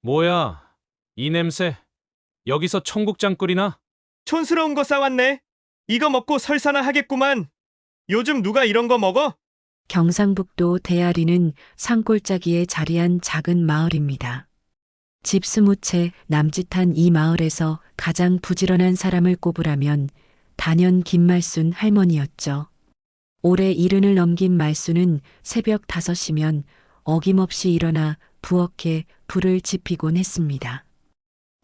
뭐야, 이 냄새. 여기서 청국장 끓이나? 촌스러운 거 싸왔네. 이거 먹고 설사나 하겠구만. 요즘 누가 이런 거 먹어? 경상북도 대아리는 산골짜기에 자리한 작은 마을입니다. 집 20채 남짓한 이 마을에서 가장 부지런한 사람을 꼽으라면 단연 김말순 할머니였죠. 올해 70을 넘긴 말순은 새벽 5시면 어김없이 일어나 부엌에 불을 지피곤 했습니다.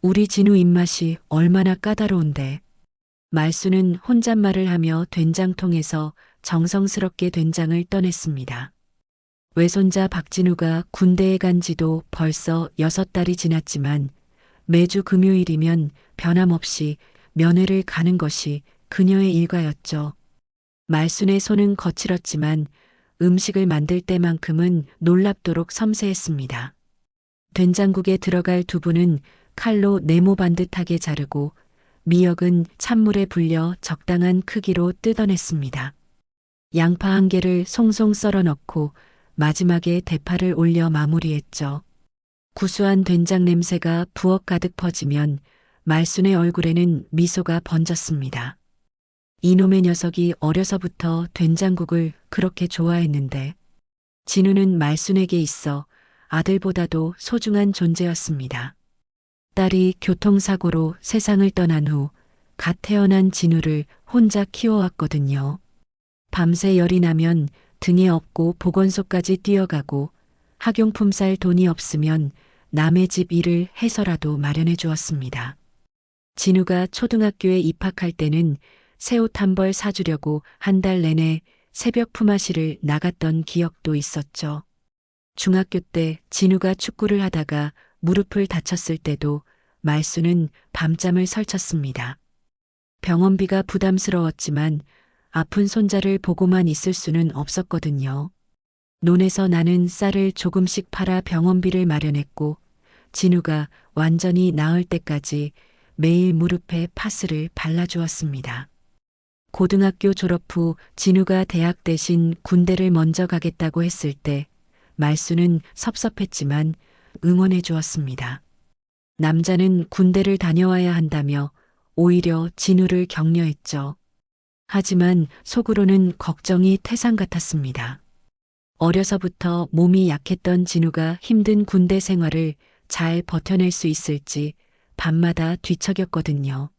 우리 진우 입맛이 얼마나 까다로운데. 말순은 혼잣말을 하며 된장통에서 정성스럽게 된장을 떠냈습니다. 외손자 박진우가 군대에 간 지도 벌써 6달이 지났지만 매주 금요일이면 변함없이 면회를 가는 것이 그녀의 일과였죠. 말순의 손은 거칠었지만 음식을 만들 때만큼은 놀랍도록 섬세했습니다. 된장국에 들어갈 두부는 칼로 네모 반듯하게 자르고 미역은 찬물에 불려 적당한 크기로 뜯어냈습니다. 양파 1개를 송송 썰어 넣고 마지막에 대파를 올려 마무리했죠. 구수한 된장 냄새가 부엌 가득 퍼지면 말순의 얼굴에는 미소가 번졌습니다. 이놈의 녀석이 어려서부터 된장국을 그렇게 좋아했는데 진우는 말순에게 있어 아들보다도 소중한 존재였습니다. 딸이 교통사고로 세상을 떠난 후 갓 태어난 진우를 혼자 키워왔거든요. 밤새 열이 나면 등에 업고 보건소까지 뛰어가고 학용품 살 돈이 없으면 남의 집 일을 해서라도 마련해 주었습니다. 진우가 초등학교에 입학할 때는 새 옷 한 벌 사주려고 한 달 내내 새벽 품앗이를 나갔던 기억도 있었죠. 중학교 때 진우가 축구를 하다가 무릎을 다쳤을 때도 말순은 밤잠을 설쳤습니다. 병원비가 부담스러웠지만 아픈 손자를 보고만 있을 수는 없었거든요. 논에서 나는 쌀을 조금씩 팔아 병원비를 마련했고 진우가 완전히 나을 때까지 매일 무릎에 파스를 발라주었습니다. 고등학교 졸업 후 진우가 대학 대신 군대를 먼저 가겠다고 했을 때 말순은 섭섭했지만 응원해 주었습니다. 남자는 군대를 다녀와야 한다며 오히려 진우를 격려했죠. 하지만 속으로는 걱정이 태산 같았습니다. 어려서부터 몸이 약했던 진우가 힘든 군대 생활을 잘 버텨낼 수 있을지 밤마다 뒤척였거든요.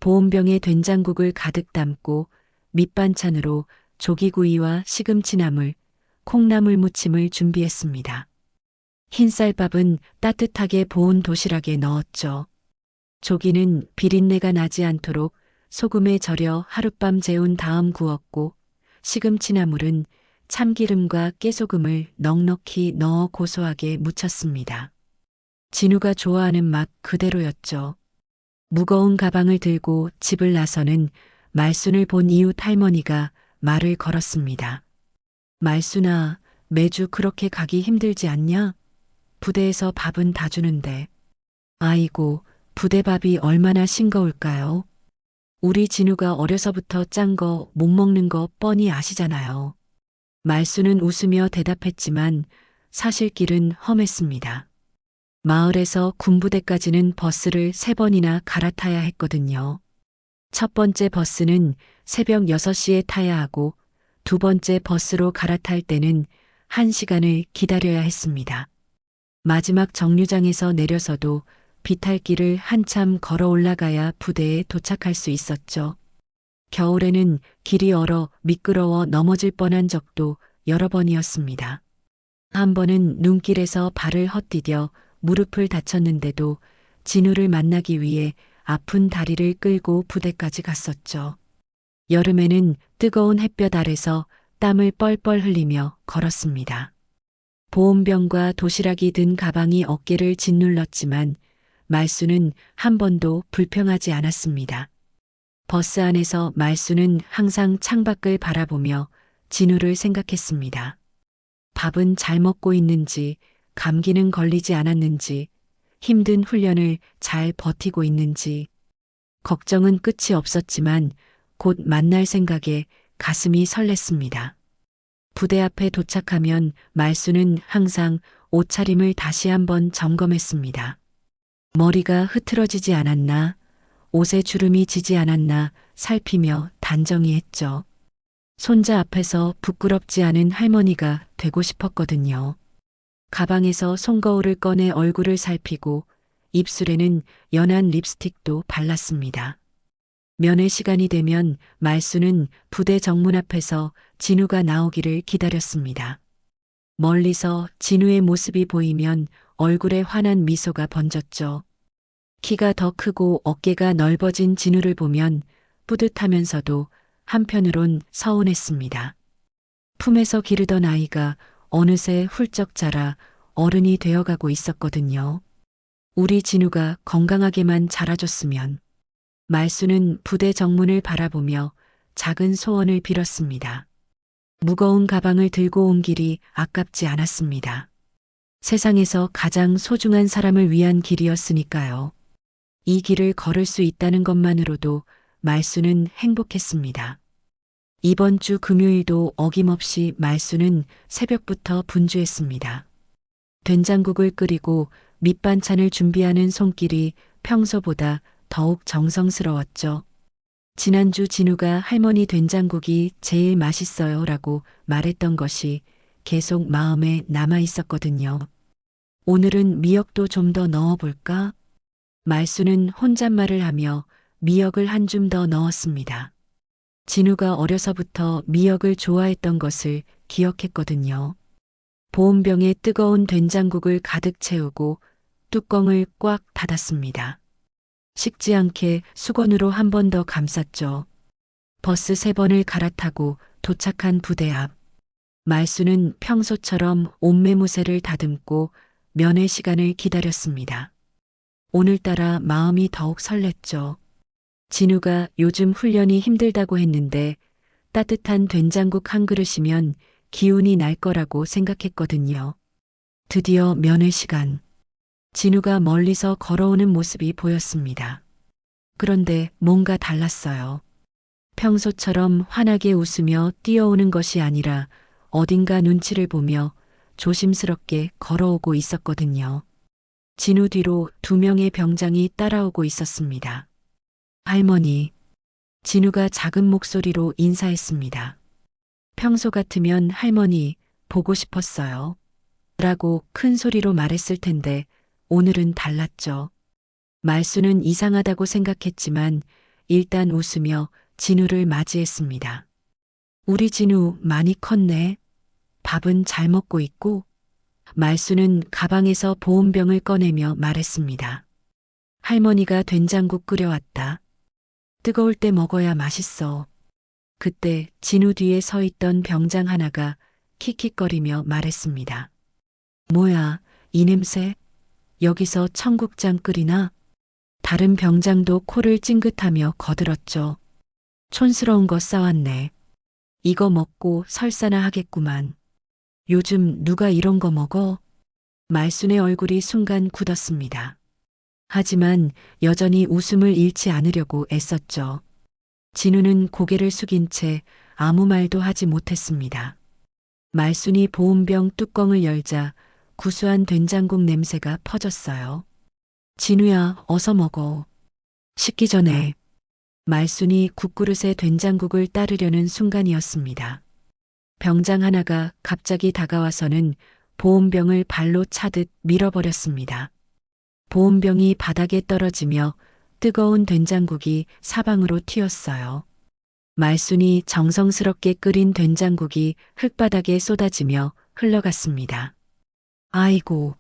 보온병에 된장국을 가득 담고 밑반찬으로 조기구이와 시금치나물, 콩나물 무침을 준비했습니다. 흰쌀밥은 따뜻하게 보온 도시락에 넣었죠. 조기는 비린내가 나지 않도록 소금에 절여 하룻밤 재운 다음 구웠고 시금치나물은 참기름과 깨소금을 넉넉히 넣어 고소하게 무쳤습니다. 진우가 좋아하는 맛 그대로였죠. 무거운 가방을 들고 집을 나서는 말순을 본 이웃 할머니가 말을 걸었습니다. 말순아, 매주 그렇게 가기 힘들지 않냐? 부대에서 밥은 다 주는데. 아이고, 부대밥이 얼마나 싱거울까요? 우리 진우가 어려서부터 짠 거 못 먹는 거 뻔히 아시잖아요. 말순은 웃으며 대답했지만 사실 길은 험했습니다. 마을에서 군부대까지는 버스를 3번이나 갈아타야 했거든요. 첫 번째 버스는 새벽 6시에 타야 하고 두 번째 버스로 갈아탈 때는 1시간을 기다려야 했습니다. 마지막 정류장에서 내려서도 비탈길을 한참 걸어 올라가야 부대에 도착할 수 있었죠. 겨울에는 길이 얼어 미끄러워 넘어질 뻔한 적도 여러 번이었습니다. 한 번은 눈길에서 발을 헛디뎌 무릎을 다쳤는데도 진우를 만나기 위해 아픈 다리를 끌고 부대까지 갔었죠. 여름에는 뜨거운 햇볕 아래서 땀을 뻘뻘 흘리며 걸었습니다. 보온병과 도시락이 든 가방이 어깨를 짓눌렀지만 말순은 한 번도 불평하지 않았습니다. 버스 안에서 말순은 항상 창밖을 바라보며 진우를 생각했습니다. 밥은 잘 먹고 있는지, 감기는 걸리지 않았는지, 힘든 훈련을 잘 버티고 있는지. 걱정은 끝이 없었지만 곧 만날 생각에 가슴이 설렜습니다. 부대 앞에 도착하면 말순은 항상 옷차림을 다시 한번 점검했습니다. 머리가 흐트러지지 않았나, 옷에 주름이 지지 않았나 살피며 단정히 했죠. 손자 앞에서 부끄럽지 않은 할머니가 되고 싶었거든요. 가방에서 손거울을 꺼내 얼굴을 살피고 입술에는 연한 립스틱도 발랐습니다. 면회 시간이 되면 말수는 부대 정문 앞에서 진우가 나오기를 기다렸습니다. 멀리서 진우의 모습이 보이면 얼굴에 환한 미소가 번졌죠. 키가 더 크고 어깨가 넓어진 진우를 보면 뿌듯하면서도 한편으론 서운했습니다. 품에서 기르던 아이가 어느새 훌쩍 자라 어른이 되어가고 있었거든요. 우리 진우가 건강하게만 자라줬으면. 말수는 부대 정문을 바라보며 작은 소원을 빌었습니다. 무거운 가방을 들고 온 길이 아깝지 않았습니다. 세상에서 가장 소중한 사람을 위한 길이었으니까요. 이 길을 걸을 수 있다는 것만으로도 말수는 행복했습니다. 이번 주 금요일도 어김없이 말수는 새벽부터 분주했습니다. 된장국을 끓이고 밑반찬을 준비하는 손길이 평소보다 더욱 정성스러웠죠. 지난주 진우가 할머니 된장국이 제일 맛있어요 라고 말했던 것이 계속 마음에 남아 있었거든요. 오늘은 미역도 좀 더 넣어볼까? 말수는 혼잣말을 하며 미역을 한 줌 더 넣었습니다. 진우가 어려서부터 미역을 좋아했던 것을 기억했거든요. 보온병에 뜨거운 된장국을 가득 채우고 뚜껑을 꽉 닫았습니다. 식지 않게 수건으로 한 번 더 감쌌죠. 버스 3번을 갈아타고 도착한 부대 앞. 말수는 평소처럼 옷매무새를 다듬고 면회 시간을 기다렸습니다. 오늘따라 마음이 더욱 설렜죠. 진우가 요즘 훈련이 힘들다고 했는데 따뜻한 된장국 한 그릇이면 기운이 날 거라고 생각했거든요. 드디어 면회 시간. 진우가 멀리서 걸어오는 모습이 보였습니다. 그런데 뭔가 달랐어요. 평소처럼 환하게 웃으며 뛰어오는 것이 아니라 어딘가 눈치를 보며 조심스럽게 걸어오고 있었거든요. 진우 뒤로 2명의 병장이 따라오고 있었습니다. 할머니. 진우가 작은 목소리로 인사했습니다. 평소 같으면 할머니 보고 싶었어요. 라고 큰 소리로 말했을 텐데 오늘은 달랐죠. 말수는 이상하다고 생각했지만 일단 웃으며 진우를 맞이했습니다. 우리 진우 많이 컸네. 밥은 잘 먹고 있고. 말수는 가방에서 보온병을 꺼내며 말했습니다. 할머니가 된장국 끓여왔다. 뜨거울 때 먹어야 맛있어. 그때 진우 뒤에 서 있던 병장 하나가 킥킥거리며 말했습니다. 뭐야, 이 냄새? 여기서 청국장 끓이나? 다른 병장도 코를 찡긋하며 거들었죠. 촌스러운 거 싸왔네. 이거 먹고 설사나 하겠구만. 요즘 누가 이런 거 먹어? 말순의 얼굴이 순간 굳었습니다. 하지만 여전히 웃음을 잃지 않으려고 애썼죠. 진우는 고개를 숙인 채 아무 말도 하지 못했습니다. 말순이 보온병 뚜껑을 열자 구수한 된장국 냄새가 퍼졌어요. 진우야, 어서 먹어. 식기 전에. 말순이 국그릇에 된장국을 따르려는 순간이었습니다. 병장 하나가 갑자기 다가와서는 보온병을 발로 차듯 밀어버렸습니다. 보온병이 바닥에 떨어지며 뜨거운 된장국이 사방으로 튀었어요. 말순이 정성스럽게 끓인 된장국이 흙바닥에 쏟아지며 흘러갔습니다. 아이고.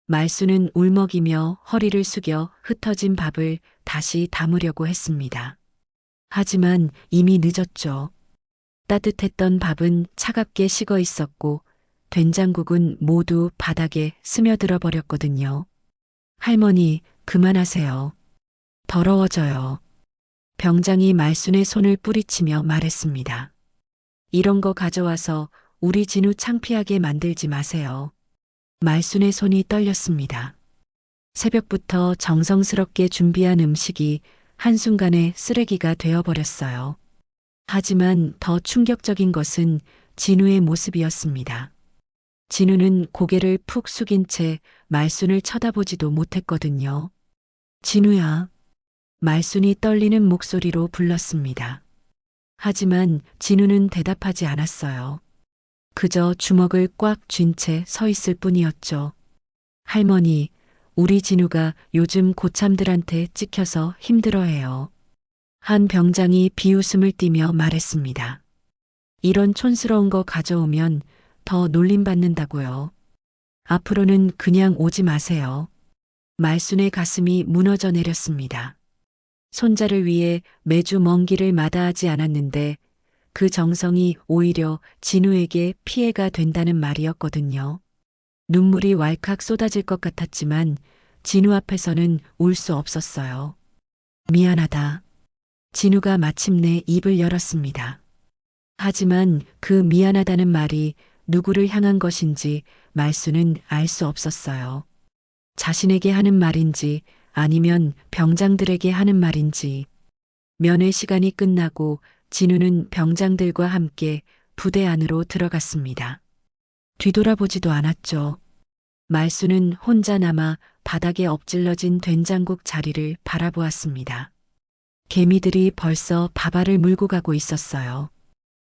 말순은 울먹이며 허리를 숙여 흩어진 밥을 다시 담으려고 했습니다. 하지만 이미 늦었죠. 따뜻했던 밥은 차갑게 식어 있었고 된장국은 모두 바닥에 스며들어 버렸거든요. 할머니, 그만하세요. 더러워져요. 병장이 말순의 손을 뿌리치며 말했습니다. 이런 거 가져와서 우리 진우 창피하게 만들지 마세요. 말순의 손이 떨렸습니다. 새벽부터 정성스럽게 준비한 음식이 한순간에 쓰레기가 되어버렸어요. 하지만 더 충격적인 것은 진우의 모습이었습니다. 진우는 고개를 푹 숙인 채 말순을 쳐다보지도 못했거든요. 진우야. 말순이 떨리는 목소리로 불렀습니다. 하지만 진우는 대답하지 않았어요. 그저 주먹을 꽉 쥔 채 서 있을 뿐이었죠. 할머니, 우리 진우가 요즘 고참들한테 찍혀서 힘들어해요. 한 병장이 비웃음을 띠며 말했습니다. 이런 촌스러운 거 가져오면 더 놀림받는다고요. 앞으로는 그냥 오지 마세요. 말순의 가슴이 무너져 내렸습니다. 손자를 위해 매주 먼 길을 마다하지 않았는데 그 정성이 오히려 진우에게 피해가 된다는 말이었거든요. 눈물이 왈칵 쏟아질 것 같았지만 진우 앞에서는 울 수 없었어요. 미안하다. 진우가 마침내 입을 열었습니다. 하지만 그 미안하다는 말이 누구를 향한 것인지 말순은 알 수 없었어요. 자신에게 하는 말인지 아니면 병장들에게 하는 말인지. 면회 시간이 끝나고 진우는 병장들과 함께 부대 안으로 들어갔습니다. 뒤돌아보지도 않았죠. 말순은 혼자 남아 바닥에 엎질러진 된장국 자리를 바라보았습니다. 개미들이 벌써 밥알을 물고 가고 있었어요.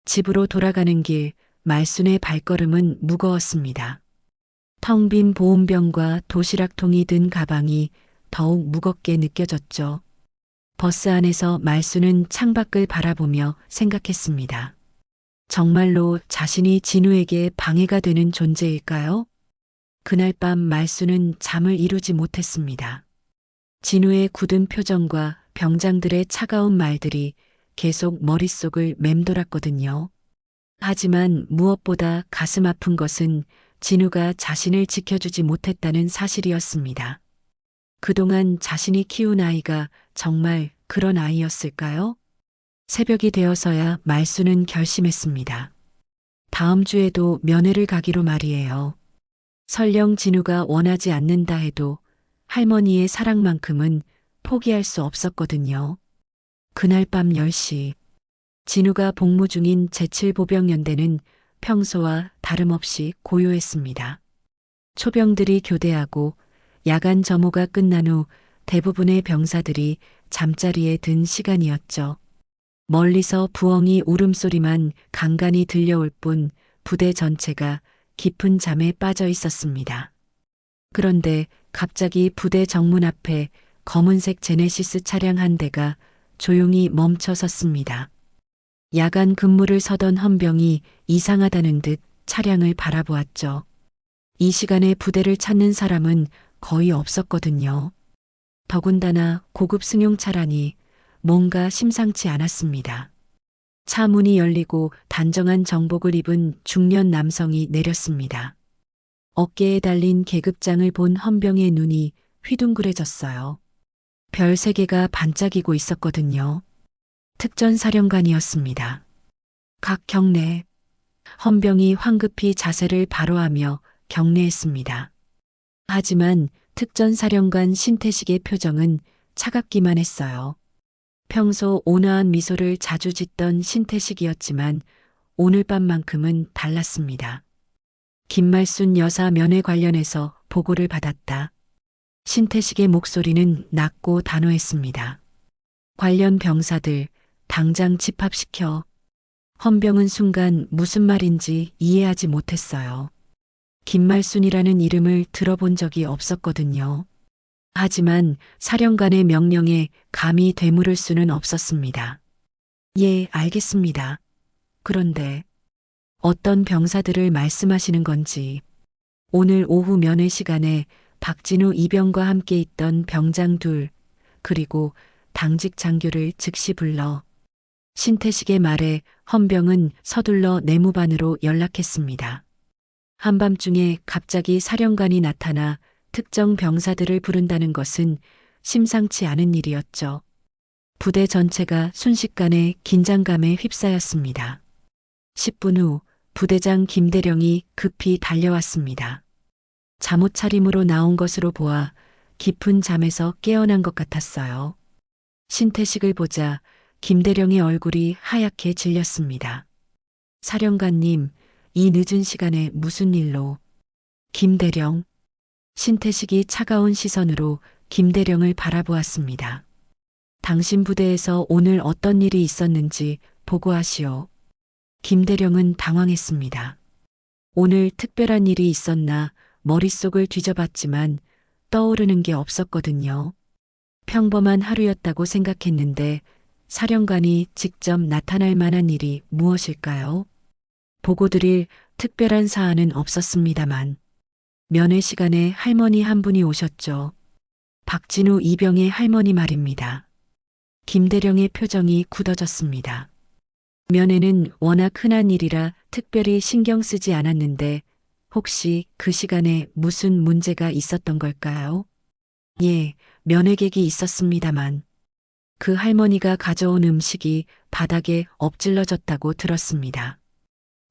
집으로 돌아가는 길, 말순의 발걸음은 무거웠습니다. 텅 빈 보온병과 도시락통이 든 가방이 더욱 무겁게 느껴졌죠. 버스 안에서 말순은 창밖을 바라보며 생각했습니다. 정말로 자신이 진우에게 방해가 되는 존재일까요? 그날 밤 말순은 잠을 이루지 못했습니다. 진우의 굳은 표정과 병장들의 차가운 말들이 계속 머릿속을 맴돌았거든요. 하지만 무엇보다 가슴 아픈 것은 진우가 자신을 지켜주지 못했다는 사실이었습니다. 그동안 자신이 키운 아이가 정말 그런 아이였을까요? 새벽이 되어서야 말순은 결심했습니다. 다음 주에도 면회를 가기로 말이에요. 설령 진우가 원하지 않는다 해도 할머니의 사랑만큼은 포기할 수 없었거든요. 그날 밤 10시, 진우가 복무 중인 제7보병연대는 평소와 다름없이 고요했습니다. 초병들이 교대하고 야간 점호가 끝난 후 대부분의 병사들이 잠자리에 든 시간이었죠. 멀리서 부엉이 울음소리만 간간히 들려올 뿐 부대 전체가 깊은 잠에 빠져 있었습니다. 그런데 갑자기 부대 정문 앞에 검은색 제네시스 차량 한 대가 조용히 멈춰 섰습니다. 야간 근무를 서던 헌병이 이상하다는 듯 차량을 바라보았죠. 이 시간에 부대를 찾는 사람은 거의 없었거든요. 더군다나 고급 승용차라니 뭔가 심상치 않았습니다. 차 문이 열리고 단정한 정복을 입은 중년 남성이 내렸습니다. 어깨에 달린 계급장을 본 헌병의 눈이 휘둥그레졌어요. 별 3개가 반짝이고 있었거든요. 특전사령관이었습니다. 각 경례. 헌병이 황급히 자세를 바로하며 경례했습니다. 하지만 특전사령관 신태식의 표정은 차갑기만 했어요. 평소 온화한 미소를 자주 짓던 신태식이었지만 오늘 밤만큼은 달랐습니다. 김말순 여사 면회 관련해서 보고를 받았다. 신태식의 목소리는 낮고 단호했습니다. 관련 병사들 당장 집합시켜. 헌병은 순간 무슨 말인지 이해하지 못했어요. 김말순이라는 이름을 들어본 적이 없었거든요. 하지만 사령관의 명령에 감히 되물을 수는 없었습니다. 예, 알겠습니다. 그런데 어떤 병사들을 말씀하시는 건지. 오늘 오후 면회 시간에 박진우 이병과 함께 있던 병장 둘, 그리고 당직 장교를 즉시 불러. 신태식의 말에 헌병은 서둘러 내무반으로 연락했습니다. 한밤중에 갑자기 사령관이 나타나 특정 병사들을 부른다는 것은 심상치 않은 일이었죠. 부대 전체가 순식간에 긴장감에 휩싸였습니다. 10분 후 부대장 김대령이 급히 달려왔습니다. 잠옷 차림으로 나온 것으로 보아 깊은 잠에서 깨어난 것 같았어요. 신태식을 보자 김대령의 얼굴이 하얗게 질렸습니다. 사령관님, 이 늦은 시간에 무슨 일로? 김대령. 신태식이 차가운 시선으로 김대령을 바라보았습니다. 당신 부대에서 오늘 어떤 일이 있었는지 보고하시오. 김대령은 당황했습니다. 오늘 특별한 일이 있었나 머릿속을 뒤져봤지만 떠오르는 게 없었거든요. 평범한 하루였다고 생각했는데 사령관이 직접 나타날 만한 일이 무엇일까요? 보고드릴 특별한 사안은 없었습니다만 면회 시간에 할머니 한 분이 오셨죠. 박진우 이병의 할머니 말입니다. 김대령의 표정이 굳어졌습니다. 면회는 워낙 흔한 일이라 특별히 신경 쓰지 않았는데 혹시 그 시간에 무슨 문제가 있었던 걸까요? 예, 면회객이 있었습니다만 그 할머니가 가져온 음식이 바닥에 엎질러졌다고 들었습니다.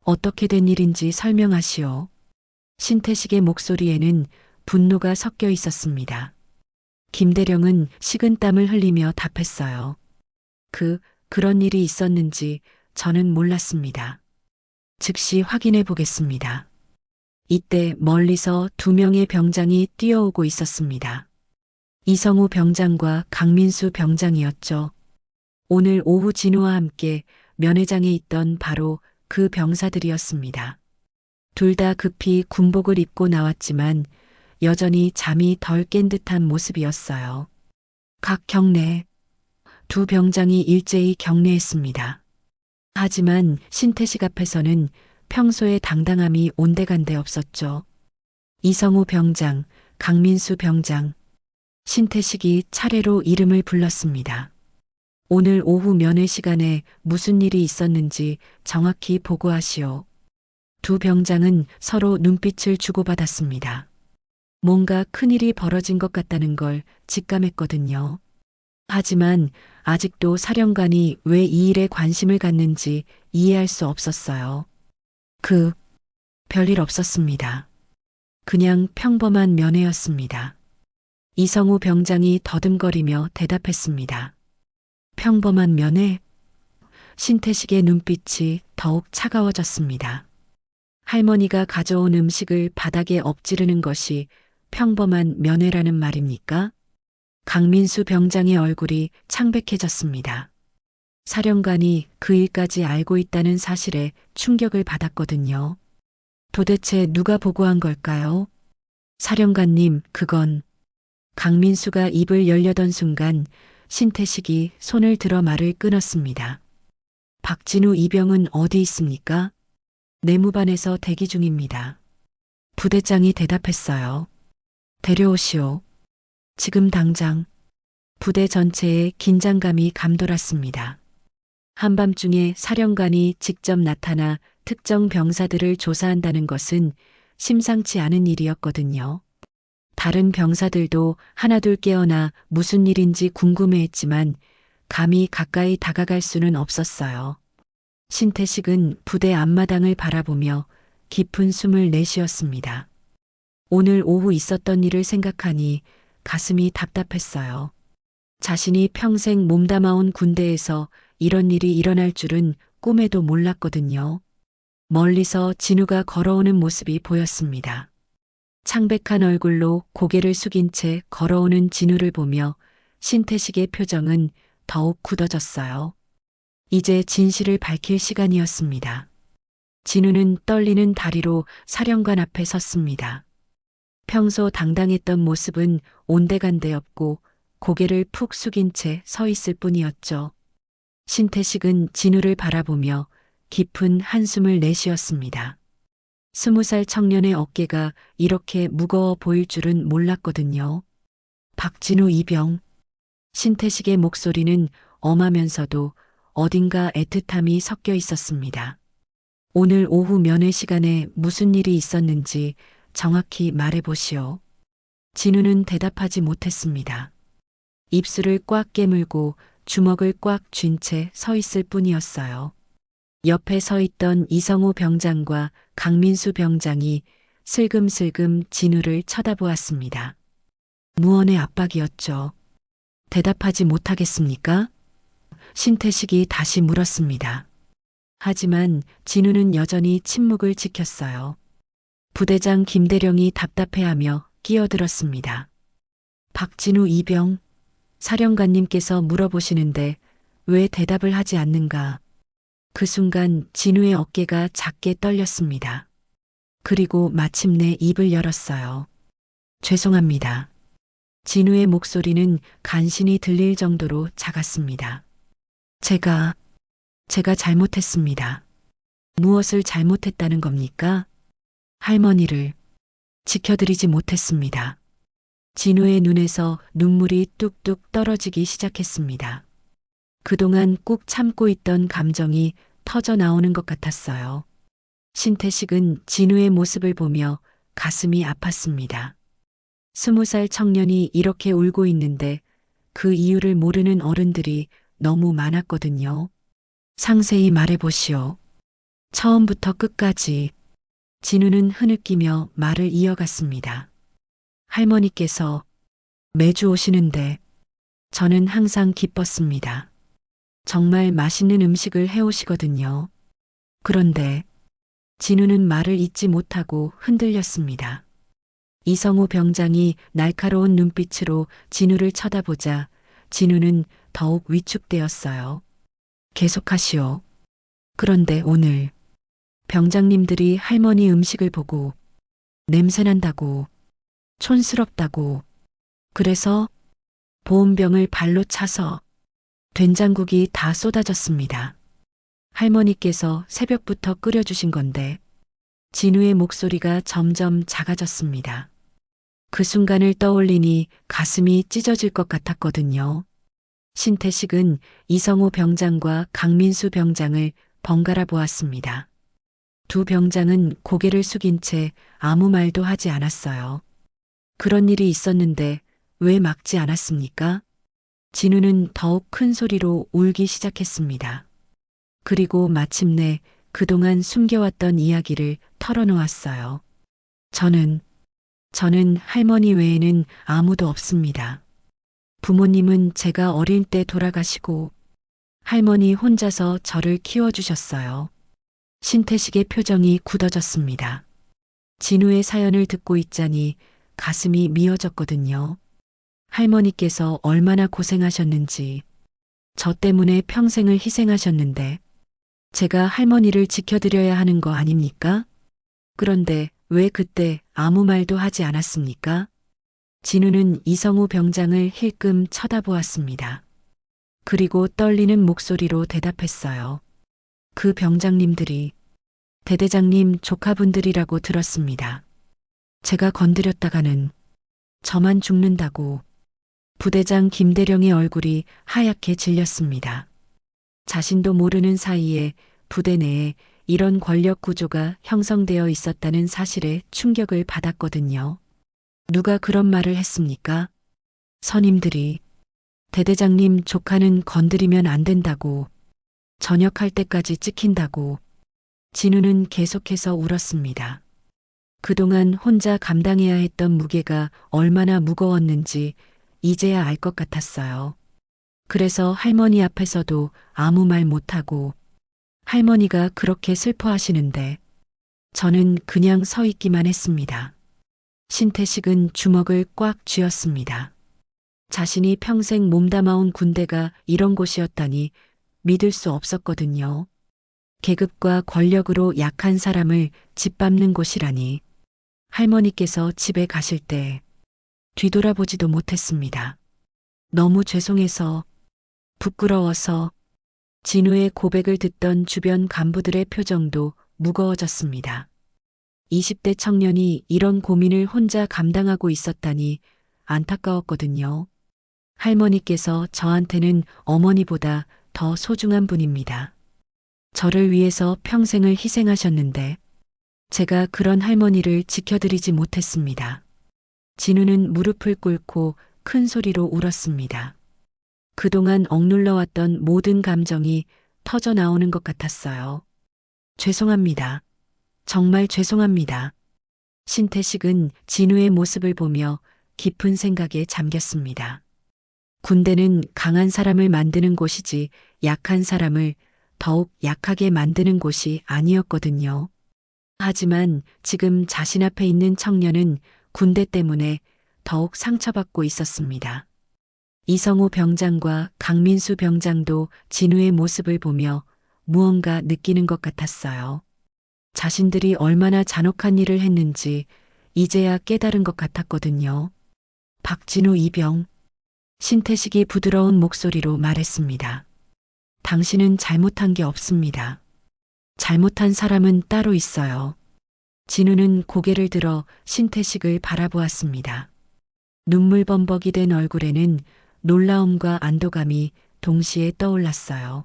어떻게 된 일인지 설명하시오. 신태식의 목소리에는 분노가 섞여 있었습니다. 김대령은 식은땀을 흘리며 답했어요. 그런 일이 있었는지 저는 몰랐습니다. 즉시 확인해 보겠습니다. 이때 멀리서 2명의 병장이 뛰어오고 있었습니다. 이성우 병장과 강민수 병장이었죠. 오늘 오후 진우와 함께 면회장에 있던 바로 그 병사들이었습니다. 둘 다 급히 군복을 입고 나왔지만 여전히 잠이 덜 깬 듯한 모습이었어요. 각 경례. 2 병장이 일제히 경례했습니다. 하지만 신태식 앞에서는 평소의 당당함이 온데간데 없었죠. 이성우 병장, 강민수 병장, 신태식이 차례로 이름을 불렀습니다. 오늘 오후 면회 시간에 무슨 일이 있었는지 정확히 보고하시오. 2 병장은 서로 눈빛을 주고받았습니다. 뭔가 큰일이 벌어진 것 같다는 걸 직감했거든요. 하지만 아직도 사령관이 왜 이 일에 관심을 갖는지 이해할 수 없었어요. 별일 없었습니다. 그냥 평범한 면회였습니다. 이성우 병장이 더듬거리며 대답했습니다. 평범한 면회? 신태식의 눈빛이 더욱 차가워졌습니다. 할머니가 가져온 음식을 바닥에 엎지르는 것이 평범한 면회라는 말입니까? 강민수 병장의 얼굴이 창백해졌습니다. 사령관이 그 일까지 알고 있다는 사실에 충격을 받았거든요. 도대체 누가 보고한 걸까요? 사령관님, 그건... 강민수가 입을 열려던 순간 신태식이 손을 들어 말을 끊었습니다. 박진우 이병은 어디 있습니까? 내무반에서 대기 중입니다. 부대장이 대답했어요. 데려오시오. 지금 당장. 부대 전체에 긴장감이 감돌았습니다. 한밤중에 사령관이 직접 나타나 특정 병사들을 조사한다는 것은 심상치 않은 일이었거든요. 다른 병사들도 하나둘 깨어나 무슨 일인지 궁금해했지만 감히 가까이 다가갈 수는 없었어요. 신태식은 부대 앞마당을 바라보며 깊은 숨을 내쉬었습니다. 오늘 오후 있었던 일을 생각하니 가슴이 답답했어요. 자신이 평생 몸담아온 군대에서 이런 일이 일어날 줄은 꿈에도 몰랐거든요. 멀리서 진우가 걸어오는 모습이 보였습니다. 창백한 얼굴로 고개를 숙인 채 걸어오는 진우를 보며 신태식의 표정은 더욱 굳어졌어요. 이제 진실을 밝힐 시간이었습니다. 진우는 떨리는 다리로 사령관 앞에 섰습니다. 평소 당당했던 모습은 온데간데 없고 고개를 푹 숙인 채 서 있을 뿐이었죠. 신태식은 진우를 바라보며 깊은 한숨을 내쉬었습니다. 20살 청년의 어깨가 이렇게 무거워 보일 줄은 몰랐거든요. 박진우 이병. 신태식의 목소리는 엄하면서도 어딘가 애틋함이 섞여 있었습니다. 오늘 오후 면회 시간에 무슨 일이 있었는지 정확히 말해보시오. 진우는 대답하지 못했습니다. 입술을 꽉 깨물고 주먹을 꽉 쥔 채 서 있을 뿐이었어요. 옆에 서 있던 이성우 병장과 강민수 병장이 슬금슬금 진우를 쳐다보았습니다. 무언의 압박이었죠. 대답하지 못하겠습니까? 신태식이 다시 물었습니다. 하지만 진우는 여전히 침묵을 지켰어요. 부대장 김대령이 답답해하며 끼어들었습니다. 박진우 이병 사령관님께서 물어보시는데 왜 대답을 하지 않는가? 그 순간 진우의 어깨가 작게 떨렸습니다. 그리고 마침내 입을 열었어요. 죄송합니다. 진우의 목소리는 간신히 들릴 정도로 작았습니다. 제가 잘못했습니다. 무엇을 잘못했다는 겁니까? 할머니를 지켜드리지 못했습니다. 진우의 눈에서 눈물이 뚝뚝 떨어지기 시작했습니다. 그동안 꾹 참고 있던 감정이 터져 나오는 것 같았어요. 신태식은 진우의 모습을 보며 가슴이 아팠습니다. 20살 청년이 이렇게 울고 있는데 그 이유를 모르는 어른들이 너무 많았거든요. 상세히 말해보시오. 처음부터 끝까지. 진우는 흐느끼며 말을 이어갔습니다. 할머니께서 매주 오시는데 저는 항상 기뻤습니다. 정말 맛있는 음식을 해오시거든요. 그런데 진우는 말을 잇지 못하고 흔들렸습니다. 이성우 병장이 날카로운 눈빛으로 진우를 쳐다보자 진우는 더욱 위축되었어요. 계속하시오. 그런데 오늘 병장님들이 할머니 음식을 보고 냄새난다고, 촌스럽다고, 그래서 보온병을 발로 차서 된장국이 다 쏟아졌습니다. 할머니께서 새벽부터 끓여주신 건데 진우의 목소리가 점점 작아졌습니다. 그 순간을 떠올리니 가슴이 찢어질 것 같았거든요. 신태식은 이성우 병장과 강민수 병장을 번갈아 보았습니다. 두 병장은 고개를 숙인 채 아무 말도 하지 않았어요. 그런 일이 있었는데 왜 막지 않았습니까? 진우는 더욱 큰 소리로 울기 시작했습니다. 그리고 마침내 그동안 숨겨왔던 이야기를 털어놓았어요. 저는 할머니 외에는 아무도 없습니다. 부모님은 제가 어릴 때 돌아가시고 할머니 혼자서 저를 키워주셨어요. 신태식의 표정이 굳어졌습니다. 진우의 사연을 듣고 있자니 가슴이 미어졌거든요. 할머니께서 얼마나 고생하셨는지, 저 때문에 평생을 희생하셨는데 제가 할머니를 지켜드려야 하는 거 아닙니까? 그런데 왜 그때 아무 말도 하지 않았습니까? 진우는 이성우 병장을 힐끔 쳐다보았습니다. 그리고 떨리는 목소리로 대답했어요. 그 병장님들이 대대장님 조카분들이라고 들었습니다. 제가 건드렸다가는 저만 죽는다고. 부대장 김대령의 얼굴이 하얗게 질렸습니다. 자신도 모르는 사이에 부대 내에 이런 권력 구조가 형성되어 있었다는 사실에 충격을 받았거든요. 누가 그런 말을 했습니까? 선임들이 대대장님 조카는 건드리면 안 된다고, 전역할 때까지 찍힌다고. 진우는 계속해서 울었습니다. 그동안 혼자 감당해야 했던 무게가 얼마나 무거웠는지 이제야 알 것 같았어요. 그래서 할머니 앞에서도 아무 말 못하고 할머니가 그렇게 슬퍼하시는데 저는 그냥 서 있기만 했습니다. 신태식은 주먹을 꽉 쥐었습니다. 자신이 평생 몸담아온 군대가 이런 곳이었다니 믿을 수 없었거든요. 계급과 권력으로 약한 사람을 짓밟는 곳이라니. 할머니께서 집에 가실 때 뒤돌아보지도 못했습니다. 너무 죄송해서, 부끄러워서. 진우의 고백을 듣던 주변 간부들의 표정도 무거워졌습니다. 20대 청년이 이런 고민을 혼자 감당하고 있었다니 안타까웠거든요. 할머니께서 저한테는 어머니보다 더 소중한 분입니다. 저를 위해서 평생을 희생하셨는데 제가 그런 할머니를 지켜드리지 못했습니다. 진우는 무릎을 꿇고 큰 소리로 울었습니다. 그동안 억눌러왔던 모든 감정이 터져 나오는 것 같았어요. 죄송합니다. 정말 죄송합니다. 신태식은 진우의 모습을 보며 깊은 생각에 잠겼습니다. 군대는 강한 사람을 만드는 곳이지 약한 사람을 더욱 약하게 만드는 곳이 아니었거든요. 하지만 지금 자신 앞에 있는 청년은 군대 때문에 더욱 상처받고 있었습니다. 이성우 병장과 강민수 병장도 진우의 모습을 보며 무언가 느끼는 것 같았어요. 자신들이 얼마나 잔혹한 일을 했는지 이제야 깨달은 것 같았거든요. 박진우 이병. 신태식이 부드러운 목소리로 말했습니다. 당신은 잘못한 게 없습니다. 잘못한 사람은 따로 있어요. 진우는 고개를 들어 신태식을 바라보았습니다. 눈물 범벅이 된 얼굴에는 놀라움과 안도감이 동시에 떠올랐어요.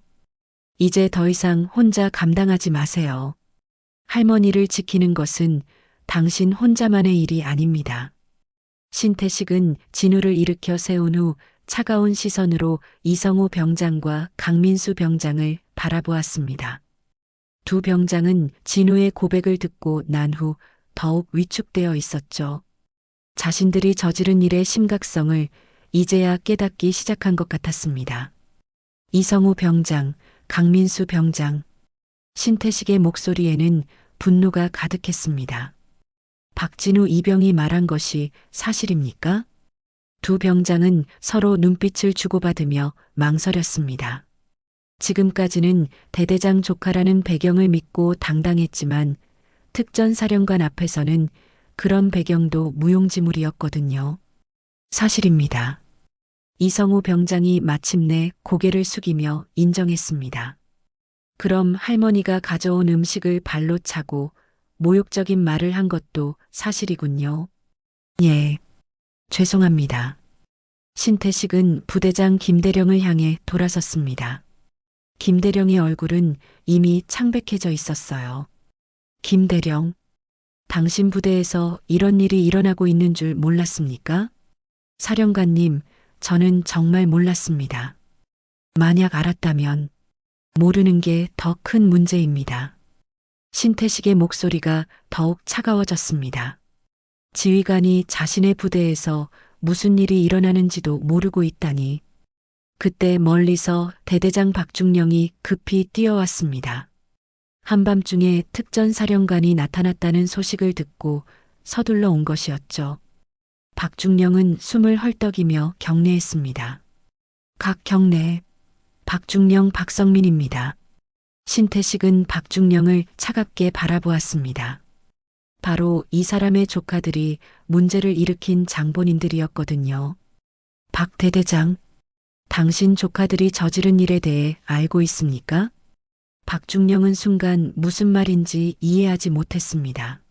이제 더 이상 혼자 감당하지 마세요. 할머니를 지키는 것은 당신 혼자만의 일이 아닙니다. 신태식은 진우를 일으켜 세운 후 차가운 시선으로 이성우 병장과 강민수 병장을 바라보았습니다. 두 병장은 진우의 고백을 듣고 난 후 더욱 위축되어 있었죠. 자신들이 저지른 일의 심각성을 이제야 깨닫기 시작한 것 같았습니다. 이성우 병장, 강민수 병장. 신태식의 목소리에는 분노가 가득했습니다. 박진우 이병이 말한 것이 사실입니까? 두 병장은 서로 눈빛을 주고받으며 망설였습니다. 지금까지는 대대장 조카라는 배경을 믿고 당당했지만 특전사령관 앞에서는 그런 배경도 무용지물이었거든요. 사실입니다. 이성우 병장이 마침내 고개를 숙이며 인정했습니다. 그럼 할머니가 가져온 음식을 발로 차고 모욕적인 말을 한 것도 사실이군요. 예, 죄송합니다. 신태식은 부대장 김대령을 향해 돌아섰습니다. 김대령의 얼굴은 이미 창백해져 있었어요. 김대령, 당신 부대에서 이런 일이 일어나고 있는 줄 몰랐습니까? 사령관님, 저는 정말 몰랐습니다. 만약 알았다면 모르는 게 더 큰 문제입니다. 신태식의 목소리가 더욱 차가워졌습니다. 지휘관이 자신의 부대에서 무슨 일이 일어나는지도 모르고 있다니. 그때 멀리서 대대장 박중령이 급히 뛰어왔습니다. 한밤중에 특전사령관이 나타났다는 소식을 듣고 서둘러 온 것이었죠. 박중령은 숨을 헐떡이며 경례했습니다. 각 경례, 박중령 박성민입니다. 신태식은 박중령을 차갑게 바라보았습니다. 바로 이 사람의 조카들이 문제를 일으킨 장본인들이었거든요. 박 대대장, 당신 조카들이 저지른 일에 대해 알고 있습니까? 박중령은 순간 무슨 말인지 이해하지 못했습니다.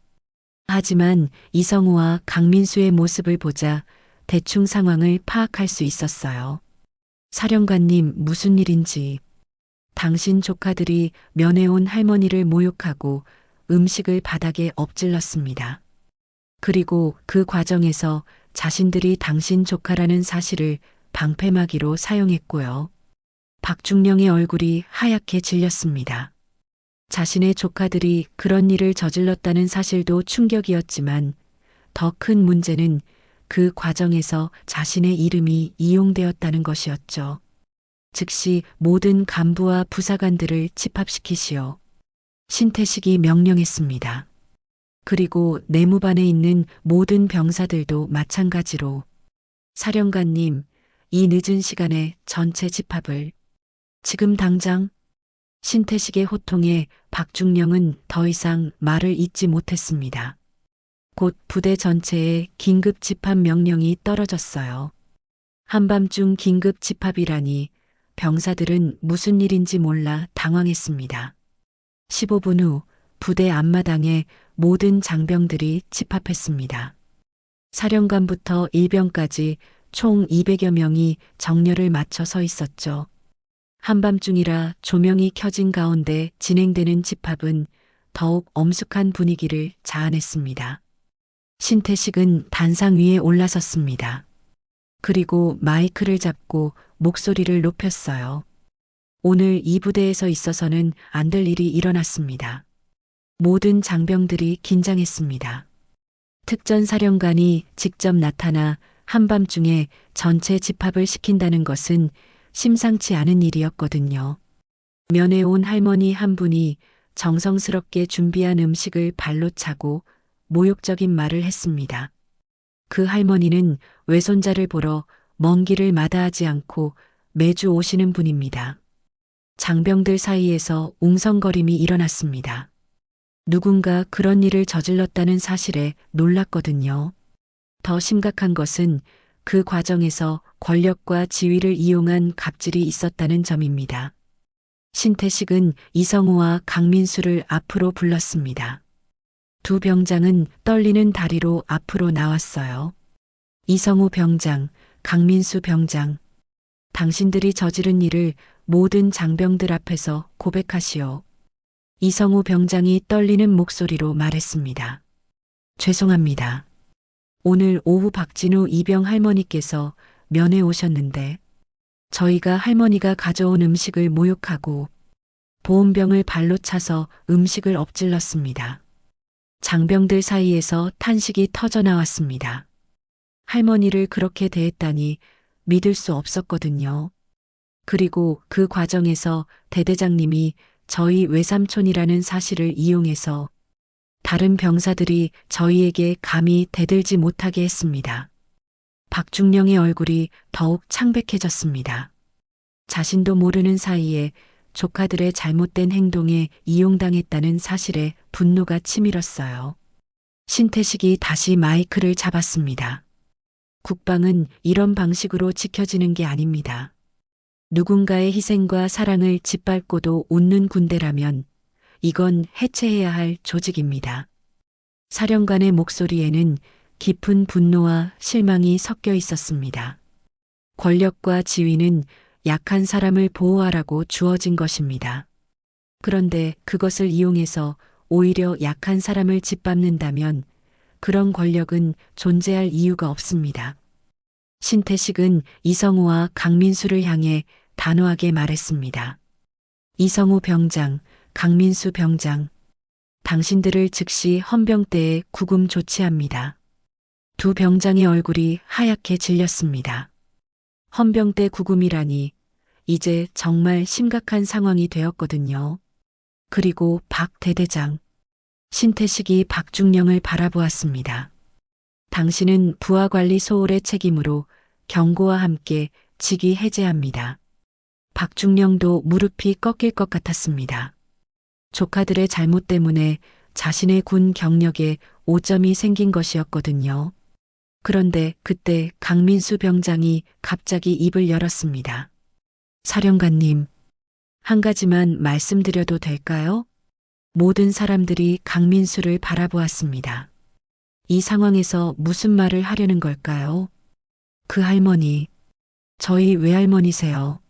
하지만 이성우와 강민수의 모습을 보자 대충 상황을 파악할 수 있었어요. 사령관님, 무슨 일인지. 당신 조카들이 면회 온 할머니를 모욕하고 음식을 바닥에 엎질렀습니다. 그리고 그 과정에서 자신들이 당신 조카라는 사실을 방패막이로 사용했고요. 박중령의 얼굴이 하얗게 질렸습니다. 자신의 조카들이 그런 일을 저질렀다는 사실도 충격이었지만 더 큰 문제는 그 과정에서 자신의 이름이 이용되었다는 것이었죠. 즉시 모든 간부와 부사관들을 집합시키시오. 신태식이 명령했습니다. 그리고 내무반에 있는 모든 병사들도 마찬가지로. 사령관님, 이 늦은 시간에 전체 집합을. 지금 당장. 신태식의 호통에 박중령은 더 이상 말을 잇지 못했습니다. 곧 부대 전체에 긴급 집합 명령이 떨어졌어요. 한밤중 긴급 집합이라니 병사들은 무슨 일인지 몰라 당황했습니다. 15분 후 부대 앞마당에 모든 장병들이 집합했습니다. 사령관부터 일병까지 총 200여 명이 정렬을 맞춰 서 있었죠. 한밤중이라 조명이 켜진 가운데 진행되는 집합은 더욱 엄숙한 분위기를 자아냈습니다. 신태식은 단상 위에 올라섰습니다. 그리고 마이크를 잡고 목소리를 높였어요. 오늘 이 부대에서 있어서는 안 될 일이 일어났습니다. 모든 장병들이 긴장했습니다. 특전사령관이 직접 나타나 한밤중에 전체 집합을 시킨다는 것은 심상치 않은 일이었거든요. 면회 온 할머니 한 분이 정성스럽게 준비한 음식을 발로 차고 모욕적인 말을 했습니다. 그 할머니는 외손자를 보러 먼 길을 마다하지 않고 매주 오시는 분입니다. 장병들 사이에서 웅성거림이 일어났습니다. 누군가 그런 일을 저질렀다는 사실에 놀랐거든요. 더 심각한 것은 그 과정에서 권력과 지위를 이용한 갑질이 있었다는 점입니다. 신태식은 이성우와 강민수를 앞으로 불렀습니다. 두 병장은 떨리는 다리로 앞으로 나왔어요. 이성우 병장, 강민수 병장, 당신들이 저지른 일을 모든 장병들 앞에서 고백하시오. 이성우 병장이 떨리는 목소리로 말했습니다. 죄송합니다. 오늘 오후 박진우 이병 할머니께서 면회 오셨는데 저희가 할머니가 가져온 음식을 모욕하고 보온병을 발로 차서 음식을 엎질렀습니다. 장병들 사이에서 탄식이 터져 나왔습니다. 할머니를 그렇게 대했다니 믿을 수 없었거든요. 그리고 그 과정에서 대대장님이 저희 외삼촌이라는 사실을 이용해서 다른 병사들이 저희에게 감히 대들지 못하게 했습니다. 박중령의 얼굴이 더욱 창백해졌습니다. 자신도 모르는 사이에 조카들의 잘못된 행동에 이용당했다는 사실에 분노가 치밀었어요. 신태식이 다시 마이크를 잡았습니다. 국방은 이런 방식으로 지켜지는 게 아닙니다. 누군가의 희생과 사랑을 짓밟고도 웃는 군대라면 이건 해체해야 할 조직입니다. 사령관의 목소리에는 깊은 분노와 실망이 섞여 있었습니다. 권력과 지위는 약한 사람을 보호하라고 주어진 것입니다. 그런데 그것을 이용해서 오히려 약한 사람을 짓밟는다면 그런 권력은 존재할 이유가 없습니다. 신태식은 이성우와 강민수를 향해 단호하게 말했습니다. 이성우 병장, 강민수 병장, 당신들을 즉시 헌병대에 구금 조치합니다. 두 병장의 얼굴이 하얗게 질렸습니다. 헌병대 구금이라니 이제 정말 심각한 상황이 되었거든요. 그리고 박 대대장, 신태식이 박중령을 바라보았습니다. 당신은 부하관리 소홀의 책임으로 경고와 함께 직위 해제합니다. 박중령도 무릎이 꺾일 것 같았습니다. 조카들의 잘못 때문에 자신의 군 경력에 오점이 생긴 것이었거든요. 그런데 그때 강민수 병장이 갑자기 입을 열었습니다. 사령관님, 한 가지만 말씀드려도 될까요? 모든 사람들이 강민수를 바라보았습니다. 이 상황에서 무슨 말을 하려는 걸까요? 그 할머니, 저희 외할머니세요.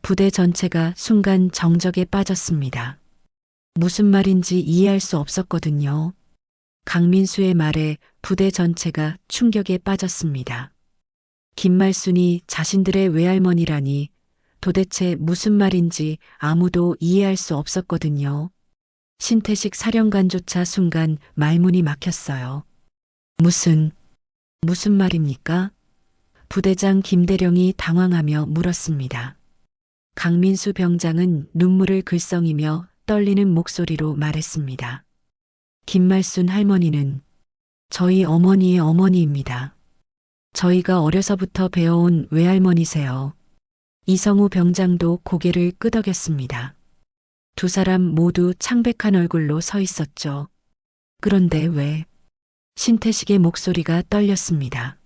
부대 전체가 순간 정적에 빠졌습니다. 무슨 말인지 이해할 수 없었거든요. 강민수의 말에 부대 전체가 충격에 빠졌습니다. 김말순이 자신들의 외할머니라니 도대체 무슨 말인지 아무도 이해할 수 없었거든요. 신태식 사령관조차 순간 말문이 막혔어요. 무슨 말입니까? 부대장 김대령이 당황하며 물었습니다. 강민수 병장은 눈물을 글썽이며 떨리는 목소리로 말했습니다. 김말순 할머니는 저희 어머니의 어머니입니다. 저희가 어려서부터 배워온 외할머니세요. 이성우 병장도 고개를 끄덕였습니다. 두 사람 모두 창백한 얼굴로 서 있었죠. 그런데 왜? 신태식의 목소리가 떨렸습니다.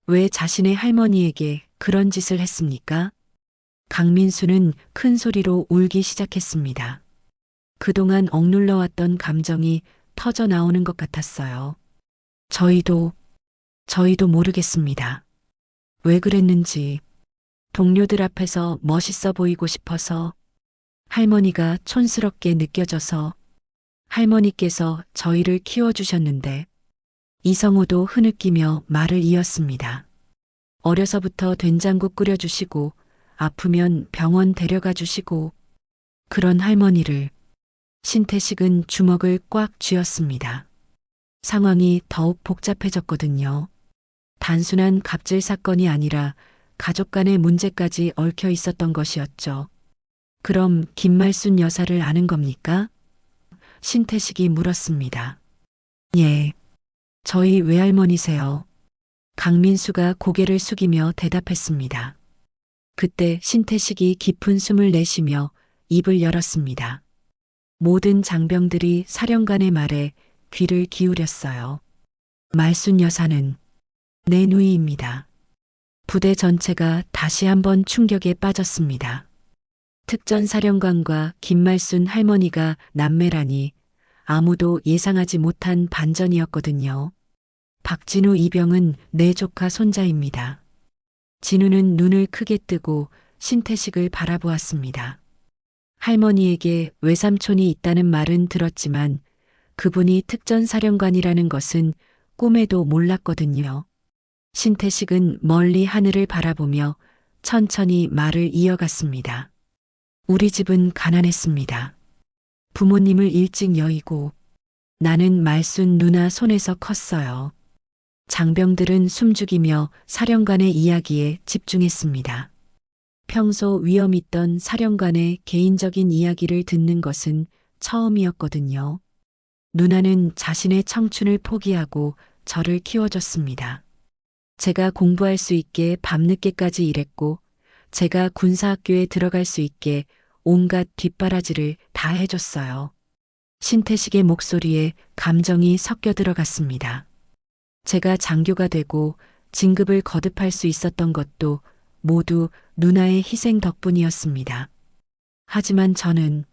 왜 자신의 할머니에게 그런 짓을 했습니까? 강민수는 큰 소리로 울기 시작했습니다. 그동안 억눌러왔던 감정이 터져 나오는 것 같았어요. 저희도 모르겠습니다. 왜 그랬는지 동료들 앞에서 멋있어 보이고 싶어서 할머니가 촌스럽게 느껴져서 할머니께서 저희를 키워주셨는데 이성우도 흐느끼며 말을 이었습니다. 어려서부터 된장국 끓여주시고 아프면 병원 데려가 주시고 그런 할머니를 신태식은 주먹을 꽉 쥐었습니다. 상황이 더욱 복잡해졌거든요. 단순한 갑질 사건이 아니라 가족 간의 문제까지 얽혀 있었던 것이었죠. 그럼 김말순 여사를 아는 겁니까? 신태식이 물었습니다. 예. 저희 외할머니세요. 강민수가 고개를 숙이며 대답했습니다. 그때 신태식이 깊은 숨을 내쉬며 입을 열었습니다. 모든 장병들이 사령관의 말에 귀를 기울였어요. 말순 여사는 내 누이입니다. 부대 전체가 다시 한번 충격에 빠졌습니다. 특전사령관과 김말순 할머니가 남매라니 아무도 예상하지 못한 반전이었거든요. 박진우 이병은 내 조카 손자입니다. 진우는 눈을 크게 뜨고 신태식을 바라보았습니다. 할머니에게 외삼촌이 있다는 말은 들었지만 그분이 특전사령관이라는 것은 꿈에도 몰랐거든요. 신태식은 멀리 하늘을 바라보며 천천히 말을 이어갔습니다. 우리 집은 가난했습니다. 부모님을 일찍 여의고 나는 말순 누나 손에서 컸어요. 장병들은 숨죽이며 사령관의 이야기에 집중했습니다. 평소 위험 있던 사령관의 개인적인 이야기를 듣는 것은 처음이었거든요. 누나는 자신의 청춘을 포기하고 저를 키워줬습니다. 제가 공부할 수 있게 밤늦게까지 일했고 제가 군사학교에 들어갈 수 있게 온갖 뒷바라지를 다 해줬어요. 신태식의 목소리에 감정이 섞여 들어갔습니다. 제가 장교가 되고 진급을 거듭할 수 있었던 것도 모두 누나의 희생 덕분이었습니다. 하지만 저는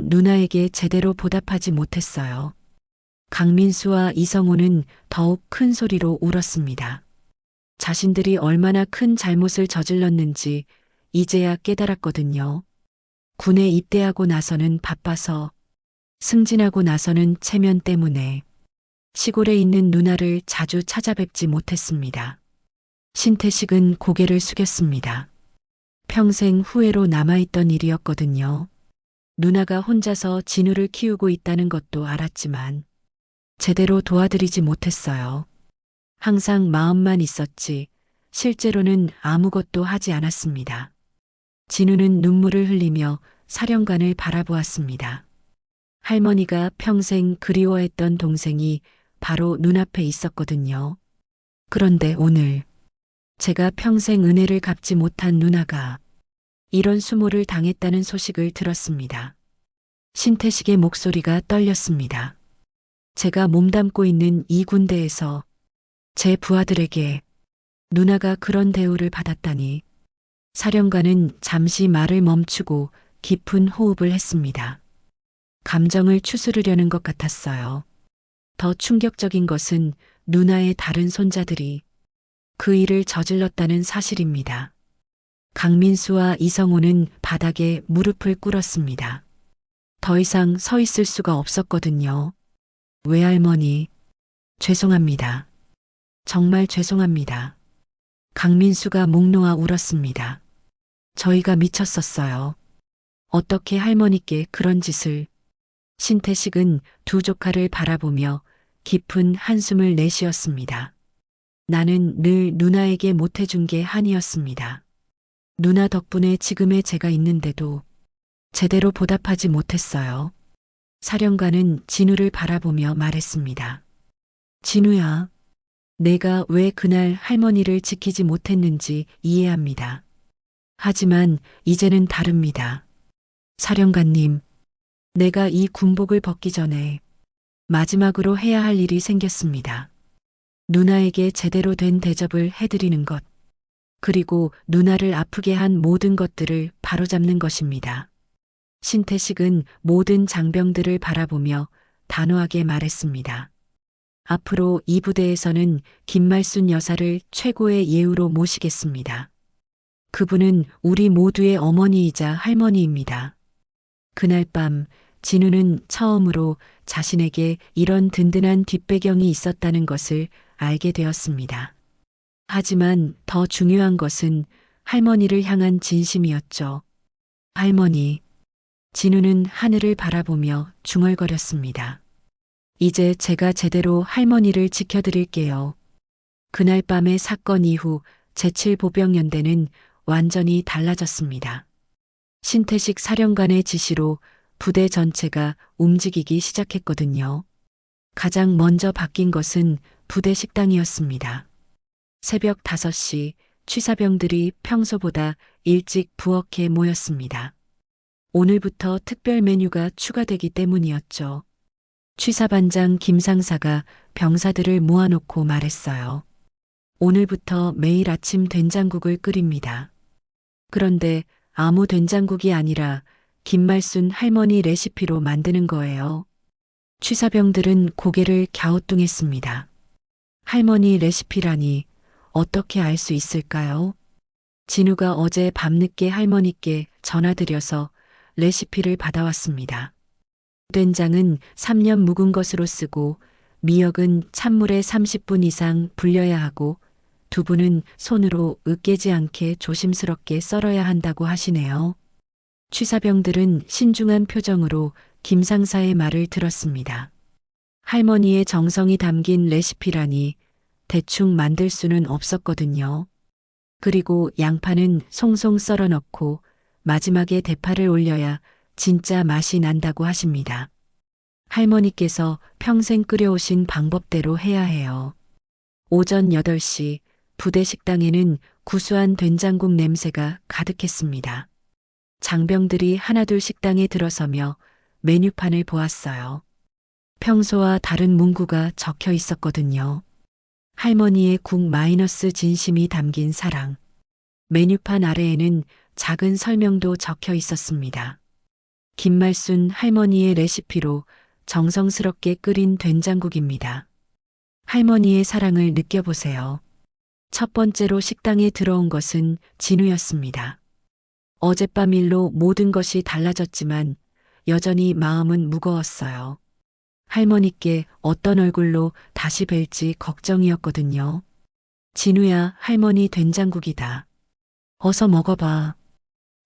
누나에게 제대로 보답하지 못했어요. 강민수와 이성호는 더욱 큰 소리로 울었습니다. 자신들이 얼마나 큰 잘못을 저질렀는지 이제야 깨달았거든요. 군에 입대하고 나서는 바빠서, 승진하고 나서는 체면 때문에 시골에 있는 누나를 자주 찾아뵙지 못했습니다. 신태식은 고개를 숙였습니다. 평생 후회로 남아있던 일이었거든요. 누나가 혼자서 진우를 키우고 있다는 것도 알았지만 제대로 도와드리지 못했어요. 항상 마음만 있었지 실제로는 아무것도 하지 않았습니다. 진우는 눈물을 흘리며 사령관을 바라보았습니다. 할머니가 평생 그리워했던 동생이 바로 눈앞에 있었거든요. 그런데 오늘 제가 평생 은혜를 갚지 못한 누나가 이런 수모를 당했다는 소식을 들었습니다. 신태식의 목소리가 떨렸습니다. 제가 몸담고 있는 이 군대에서 제 부하들에게 누나가 그런 대우를 받았다니. 사령관은 잠시 말을 멈추고 깊은 호흡을 했습니다. 감정을 추스르려는 것 같았어요. 더 충격적인 것은 누나의 다른 손자들이 그 일을 저질렀다는 사실입니다. 강민수와 이성호는 바닥에 무릎을 꿇었습니다. 더 이상 서 있을 수가 없었거든요. 외할머니, 죄송합니다. 정말 죄송합니다. 강민수가 목 놓아 울었습니다. 저희가 미쳤었어요. 어떻게 할머니께 그런 짓을. 신태식은 두 조카를 바라보며 깊은 한숨을 내쉬었습니다. 나는 늘 누나에게 못해준 게 한이었습니다. 누나 덕분에 지금의 제가 있는데도 제대로 보답하지 못했어요. 사령관은 진우를 바라보며 말했습니다. 진우야, 내가 왜 그날 할머니를 지키지 못했는지 이해합니다. 하지만 이제는 다릅니다. 사령관님, 내가 이 군복을 벗기 전에 마지막으로 해야 할 일이 생겼습니다. 누나에게 제대로 된 대접을 해드리는 것, 그리고 누나를 아프게 한 모든 것들을 바로잡는 것입니다. 신태식은 모든 장병들을 바라보며 단호하게 말했습니다. 앞으로 이 부대에서는 김말순 여사를 최고의 예우로 모시겠습니다. 그분은 우리 모두의 어머니이자 할머니입니다. 그날 밤 진우는 처음으로 자신에게 이런 든든한 뒷배경이 있었다는 것을 알게 되었습니다. 하지만 더 중요한 것은 할머니를 향한 진심이었죠. 할머니, 진우는 하늘을 바라보며 중얼거렸습니다. 이제 제가 제대로 할머니를 지켜드릴게요. 그날 밤의 사건 이후 제7보병연대는 완전히 달라졌습니다. 신태식 사령관의 지시로 부대 전체가 움직이기 시작했거든요. 가장 먼저 바뀐 것은 부대 식당이었습니다. 새벽 5시 취사병들이 평소보다 일찍 부엌에 모였습니다. 오늘부터 특별 메뉴가 추가되기 때문이었죠. 취사반장 김상사가 병사들을 모아놓고 말했어요. 오늘부터 매일 아침 된장국을 끓입니다. 그런데 아무 된장국이 아니라 김말순 할머니 레시피로 만드는 거예요. 취사병들은 고개를 갸우뚱했습니다. 할머니 레시피라니 어떻게 알 수 있을까요? 진우가 어제 밤늦게 할머니께 전화드려서 레시피를 받아왔습니다. 된장은 3년 묵은 것으로 쓰고 미역은 찬물에 30분 이상 불려야 하고 두부는 손으로 으깨지 않게 조심스럽게 썰어야 한다고 하시네요. 취사병들은 신중한 표정으로 김상사의 말을 들었습니다. 할머니의 정성이 담긴 레시피라니 대충 만들 수는 없었거든요. 그리고 양파는 송송 썰어 넣고 마지막에 대파를 올려야 진짜 맛이 난다고 하십니다. 할머니께서 평생 끓여오신 방법대로 해야 해요. 오전 8시 부대 식당에는 구수한 된장국 냄새가 가득했습니다. 장병들이 하나둘 식당에 들어서며 메뉴판을 보았어요. 평소와 다른 문구가 적혀 있었거든요. 할머니의 국 마이너스 진심이 담긴 사랑. 메뉴판 아래에는 작은 설명도 적혀 있었습니다. 김말순 할머니의 레시피로 정성스럽게 끓인 된장국입니다. 할머니의 사랑을 느껴보세요. 첫 번째로 식당에 들어온 것은 진우였습니다. 어젯밤 일로 모든 것이 달라졌지만 여전히 마음은 무거웠어요. 할머니께 어떤 얼굴로 다시 뵐지 걱정이었거든요. 진우야, 할머니 된장국이다. 어서 먹어봐.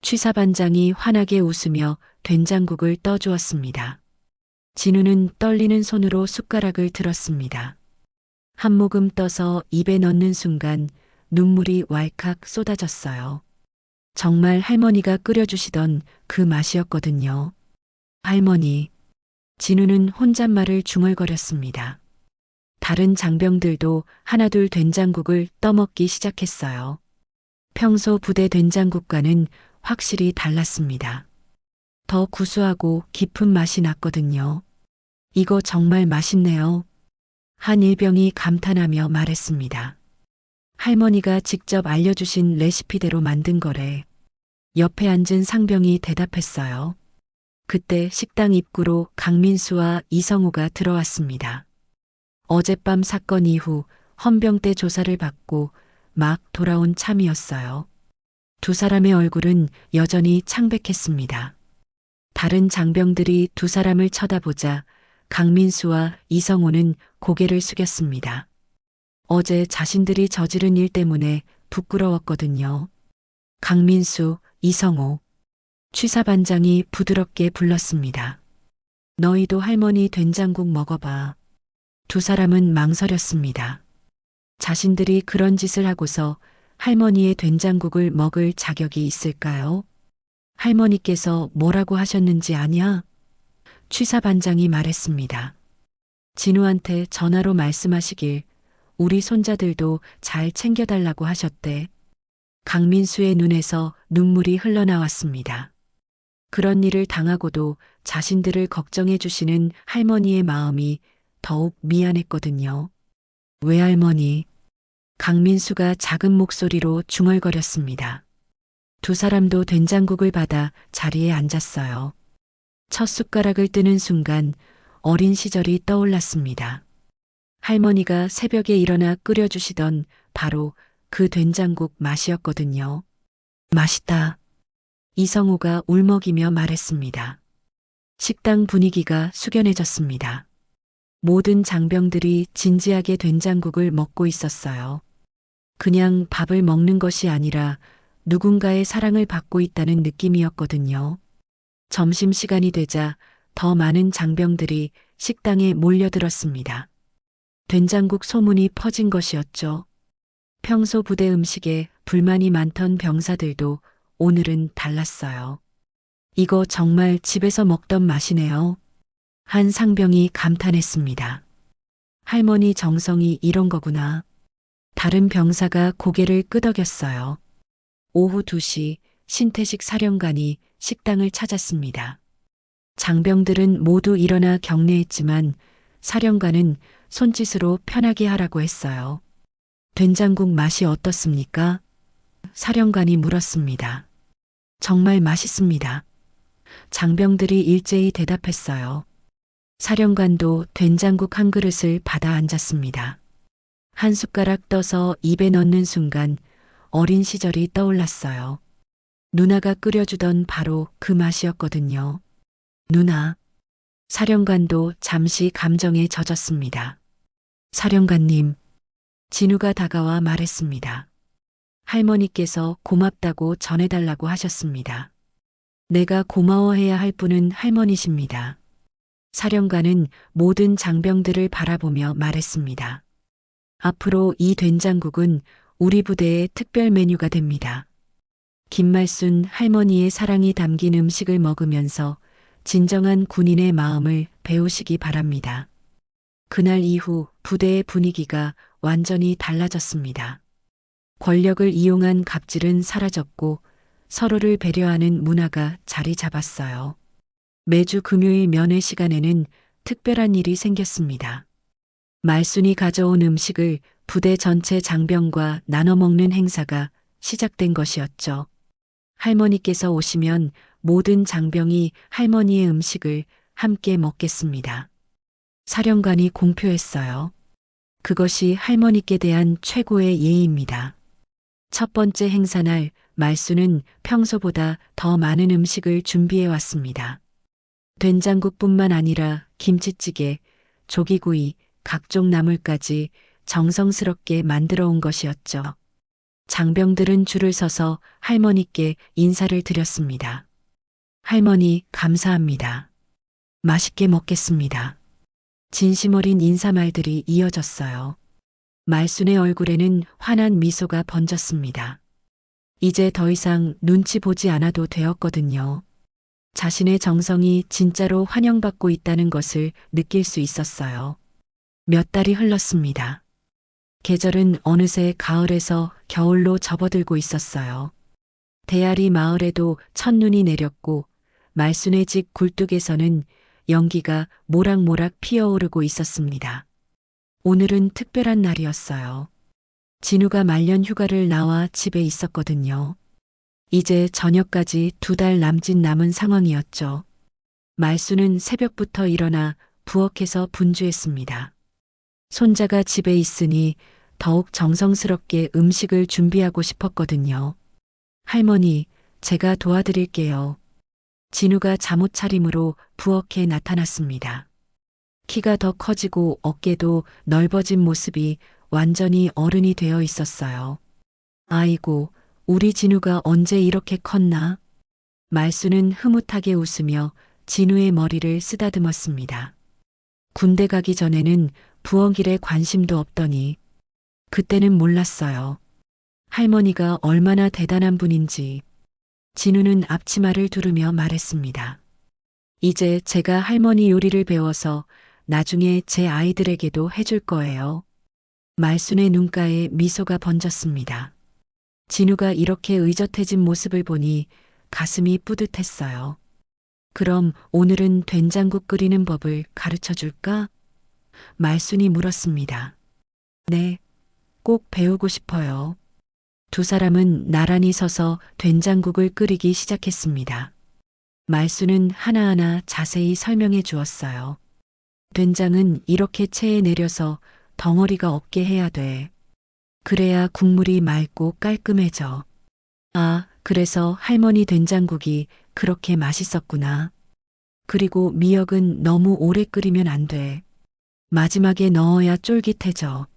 취사반장이 환하게 웃으며 된장국을 떠주었습니다. 진우는 떨리는 손으로 숟가락을 들었습니다. 한 모금 떠서 입에 넣는 순간 눈물이 왈칵 쏟아졌어요. 정말 할머니가 끓여주시던 그 맛이었거든요. 할머니. 진우는 혼잣말을 중얼거렸습니다. 다른 장병들도 하나둘 된장국을 떠먹기 시작했어요. 평소 부대 된장국과는 확실히 달랐습니다. 더 구수하고 깊은 맛이 났거든요. 이거 정말 맛있네요. 한 일병이 감탄하며 말했습니다. 할머니가 직접 알려주신 레시피대로 만든 거래. 옆에 앉은 상병이 대답했어요. 그때 식당 입구로 강민수와 이성우가 들어왔습니다. 어젯밤 사건 이후 헌병대 조사를 받고 막 돌아온 참이었어요. 두 사람의 얼굴은 여전히 창백했습니다. 다른 장병들이 두 사람을 쳐다보자 강민수와 이성우는 고개를 숙였습니다. 어제 자신들이 저지른 일 때문에 부끄러웠거든요. 강민수, 이성우. 취사반장이 부드럽게 불렀습니다. 너희도 할머니 된장국 먹어봐. 두 사람은 망설였습니다. 자신들이 그런 짓을 하고서 할머니의 된장국을 먹을 자격이 있을까요? 할머니께서 뭐라고 하셨는지 아냐? 취사반장이 말했습니다. 진우한테 전화로 말씀하시길 우리 손자들도 잘 챙겨달라고 하셨대. 강민수의 눈에서 눈물이 흘러나왔습니다. 그런 일을 당하고도 자신들을 걱정해 주시는 할머니의 마음이 더욱 미안했거든요. 외할머니. 강민수가 작은 목소리로 중얼거렸습니다. 두 사람도 된장국을 받아 자리에 앉았어요. 첫 숟가락을 뜨는 순간 어린 시절이 떠올랐습니다. 할머니가 새벽에 일어나 끓여주시던 바로 그 된장국 맛이었거든요. 맛있다. 이성우가 울먹이며 말했습니다. 식당 분위기가 숙연해졌습니다. 모든 장병들이 진지하게 된장국을 먹고 있었어요. 그냥 밥을 먹는 것이 아니라 누군가의 사랑을 받고 있다는 느낌이었거든요. 점심시간이 되자 더 많은 장병들이 식당에 몰려들었습니다. 된장국 소문이 퍼진 것이었죠. 평소 부대 음식에 불만이 많던 병사들도 오늘은 달랐어요. 이거 정말 집에서 먹던 맛이네요. 한 상병이 감탄했습니다. 할머니 정성이 이런 거구나. 다른 병사가 고개를 끄덕였어요. 오후 2시 신태식 사령관이 식당을 찾았습니다. 장병들은 모두 일어나 격례했지만 사령관은 손짓으로 편하게 하라고 했어요. 된장국 맛이 어떻습니까? 사령관이 물었습니다. 정말 맛있습니다. 장병들이 일제히 대답했어요. 사령관도 된장국 한 그릇을 받아 앉았습니다. 한 숟가락 떠서 입에 넣는 순간 어린 시절이 떠올랐어요. 누나가 끓여주던 바로 그 맛이었거든요. 누나. 사령관도 잠시 감정에 젖었습니다. 사령관님. 진우가 다가와 말했습니다. 할머니께서 고맙다고 전해달라고 하셨습니다. 내가 고마워해야 할 분은 할머니십니다. 사령관은 모든 장병들을 바라보며 말했습니다. 앞으로 이 된장국은 우리 부대의 특별 메뉴가 됩니다. 김말순 할머니의 사랑이 담긴 음식을 먹으면서 진정한 군인의 마음을 배우시기 바랍니다. 그날 이후 부대의 분위기가 완전히 달라졌습니다. 권력을 이용한 갑질은 사라졌고 서로를 배려하는 문화가 자리 잡았어요. 매주 금요일 면회 시간에는 특별한 일이 생겼습니다. 말순이 가져온 음식을 부대 전체 장병과 나눠 먹는 행사가 시작된 것이었죠. 할머니께서 오시면 모든 장병이 할머니의 음식을 함께 먹겠습니다. 사령관이 공표했어요. 그것이 할머니께 대한 최고의 예의입니다. 첫 번째 행사날 말순은 평소보다 더 많은 음식을 준비해 왔습니다. 된장국뿐만 아니라 김치찌개, 조기구이, 각종 나물까지 정성스럽게 만들어 온 것이었죠. 장병들은 줄을 서서 할머니께 인사를 드렸습니다. 할머니, 감사합니다. 맛있게 먹겠습니다. 진심 어린 인사말들이 이어졌어요. 말순의 얼굴에는 환한 미소가 번졌습니다. 이제 더 이상 눈치 보지 않아도 되었거든요. 자신의 정성이 진짜로 환영받고 있다는 것을 느낄 수 있었어요. 몇 달이 흘렀습니다. 계절은 어느새 가을에서 겨울로 접어들고 있었어요. 대아리 마을에도 첫눈이 내렸고 말순의 집 굴뚝에서는 연기가 모락모락 피어오르고 있었습니다. 오늘은 특별한 날이었어요. 진우가 말년 휴가를 나와 집에 있었거든요. 이제 저녁까지 2달 남짓 남은 상황이었죠. 말순은 새벽부터 일어나 부엌에서 분주했습니다. 손자가 집에 있으니 더욱 정성스럽게 음식을 준비하고 싶었거든요. 할머니, 제가 도와드릴게요. 진우가 잠옷 차림으로 부엌에 나타났습니다. 키가 더 커지고 어깨도 넓어진 모습이 완전히 어른이 되어 있었어요. 아이고, 우리 진우가 언제 이렇게 컸나? 말순은 흐뭇하게 웃으며 진우의 머리를 쓰다듬었습니다. 군대 가기 전에는 부엌 일에 관심도 없더니 그때는 몰랐어요. 할머니가 얼마나 대단한 분인지. 진우는 앞치마를 두르며 말했습니다. 이제 제가 할머니 요리를 배워서 나중에 제 아이들에게도 해줄 거예요. 말순의 눈가에 미소가 번졌습니다. 진우가 이렇게 의젓해진 모습을 보니 가슴이 뿌듯했어요. 그럼 오늘은 된장국 끓이는 법을 가르쳐 줄까? 말순이 물었습니다. 네, 꼭 배우고 싶어요. 두 사람은 나란히 서서 된장국을 끓이기 시작했습니다. 말순은 하나하나 자세히 설명해 주었어요. 된장은 이렇게 체에 내려서 덩어리가 없게 해야 돼. 그래야 국물이 맑고 깔끔해져. 아, 그래서 할머니 된장국이 그렇게 맛있었구나. 그리고 미역은 너무 오래 끓이면 안 돼. 마지막에 넣어야 쫄깃해져.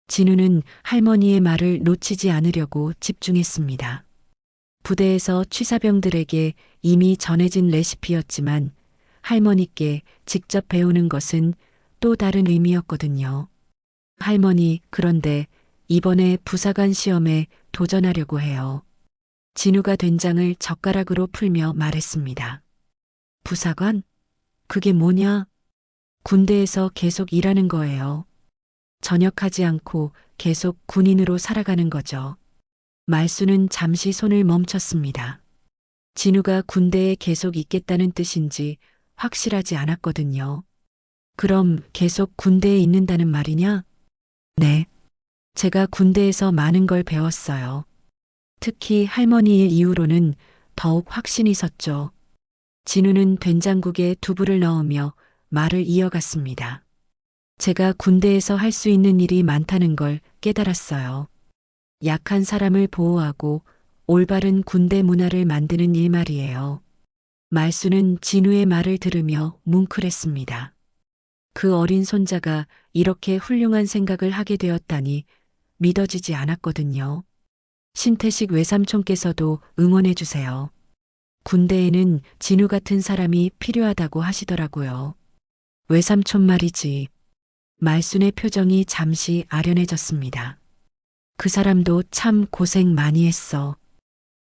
진우는 할머니의 말을 놓치지 않으려고 집중했습니다. 부대에서 취사병들에게 이미 전해진 레시피였지만 할머니께 직접 배우는 것은 또 다른 의미였거든요. 할머니, 그런데 이번에 부사관 시험에 도전하려고 해요. 진우가 된장을 젓가락으로 풀며 말했습니다. 부사관? 그게 뭐냐? 군대에서 계속 일하는 거예요. 전역하지 않고 계속 군인으로 살아가는 거죠. 말수는 잠시 손을 멈췄습니다. 진우가 군대에 계속 있겠다는 뜻인지 확실하지 않았거든요. 그럼 계속 군대에 있는다는 말이냐? 네. 제가 군대에서 많은 걸 배웠어요. 특히 할머니 일 이후로는 더욱 확신이 섰죠. 진우는 된장국에 두부를 넣으며 말을 이어갔습니다. 제가 군대에서 할 수 있는 일이 많다는 걸 깨달았어요. 약한 사람을 보호하고 올바른 군대 문화를 만드는 일 말이에요. 말수는 진우의 말을 들으며 뭉클했습니다. 그 어린 손자가 이렇게 훌륭한 생각을 하게 되었다니 믿어지지 않았거든요. 신태식 외삼촌께서도 응원해 주세요. 군대에는 진우 같은 사람이 필요하다고 하시더라고요. 외삼촌 말이지. 말순의 표정이 잠시 아련해졌습니다. 그 사람도 참 고생 많이 했어.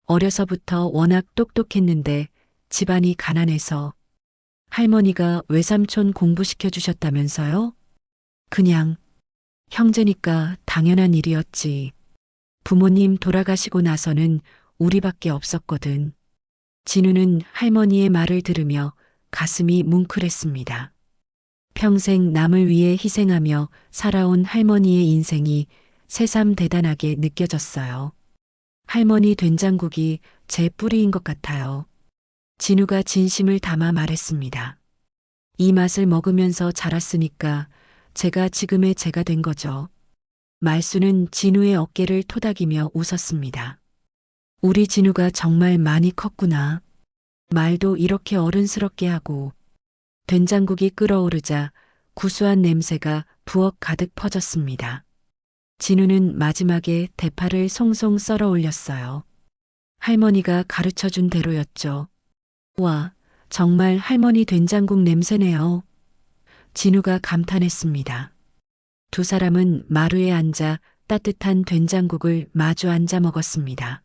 어려서부터 워낙 똑똑했는데 집안이 가난해서 할머니가 외삼촌 공부시켜 주셨다면서요? 그냥 형제니까 당연한 일이었지. 부모님 돌아가시고 나서는 우리밖에 없었거든. 진우는 할머니의 말을 들으며 가슴이 뭉클했습니다. 평생 남을 위해 희생하며 살아온 할머니의 인생이 새삼 대단하게 느껴졌어요. 할머니 된장국이 제 뿌리인 것 같아요. 진우가 진심을 담아 말했습니다. 이 맛을 먹으면서 자랐으니까 제가 지금의 제가 된 거죠. 말수는 진우의 어깨를 토닥이며 웃었습니다. 우리 진우가 정말 많이 컸구나. 말도 이렇게 어른스럽게 하고. 된장국이 끓어오르자 구수한 냄새가 부엌 가득 퍼졌습니다. 진우는 마지막에 대파를 송송 썰어 올렸어요. 할머니가 가르쳐준 대로였죠. 와, 정말 할머니 된장국 냄새네요. 진우가 감탄했습니다. 두 사람은 마루에 앉아 따뜻한 된장국을 마주 앉아 먹었습니다.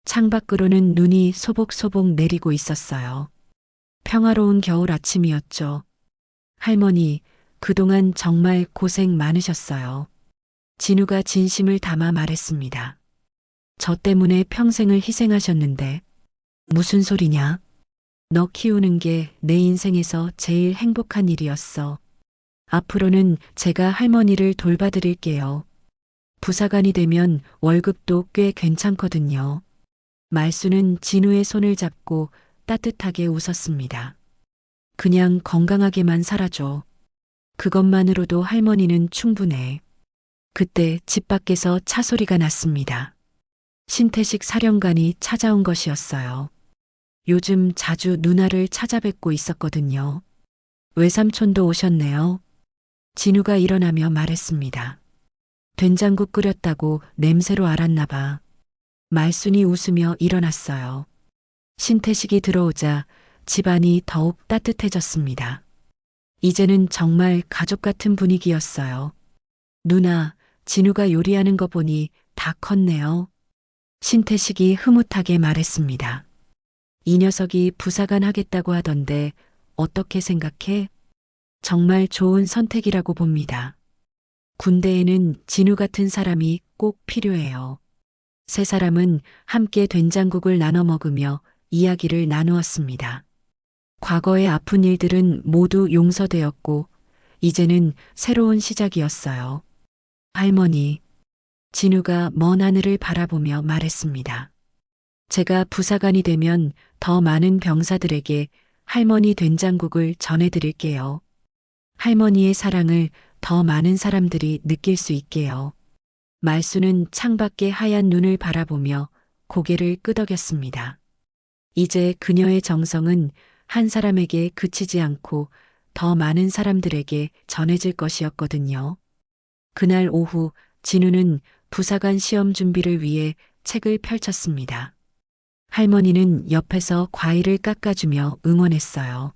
창밖으로는 눈이 소복소복 내리고 있었어요. 평화로운 겨울 아침이었죠. 할머니, 그동안 정말 고생 많으셨어요. 진우가 진심을 담아 말했습니다. 저 때문에 평생을 희생하셨는데 무슨 소리냐? 너 키우는 게 내 인생에서 제일 행복한 일이었어. 앞으로는 제가 할머니를 돌봐드릴게요. 부사관이 되면 월급도 꽤 괜찮거든요. 말수는 진우의 손을 잡고 따뜻하게 웃었습니다. 그냥 건강하게만 살아줘. 그것만으로도 할머니는 충분해. 그때 집 밖에서 차 소리가 났습니다. 신태식 사령관이 찾아온 것이었어요. 요즘 자주 누나를 찾아뵙고 있었거든요. 외삼촌도 오셨네요. 진우가 일어나며 말했습니다. 된장국 끓였다고 냄새로 알았나 봐. 말순이 웃으며 일어났어요. 신태식이 들어오자 집안이 더욱 따뜻해졌습니다. 이제는 정말 가족 같은 분위기였어요. 누나, 진우가 요리하는 거 보니 다 컸네요. 신태식이 흐뭇하게 말했습니다. 이 녀석이 부사관 하겠다고 하던데 어떻게 생각해? 정말 좋은 선택이라고 봅니다. 군대에는 진우 같은 사람이 꼭 필요해요. 세 사람은 함께 된장국을 나눠 먹으며 이야기를 나누었습니다. 과거의 아픈 일들은 모두 용서되었고 이제는 새로운 시작이었어요. 할머니, 진우가 먼 하늘을 바라보며 말했습니다. 제가 부사관이 되면 더 많은 병사들에게 할머니 된장국을 전해드릴게요. 할머니의 사랑을 더 많은 사람들이 느낄 수 있게요. 말수는 창밖의 하얀 눈을 바라보며 고개를 끄덕였습니다. 이제 그녀의 정성은 한 사람에게 그치지 않고 더 많은 사람들에게 전해질 것이었거든요. 그날 오후 진우는 부사관 시험 준비를 위해 책을 펼쳤습니다. 할머니는 옆에서 과일을 깎아주며 응원했어요.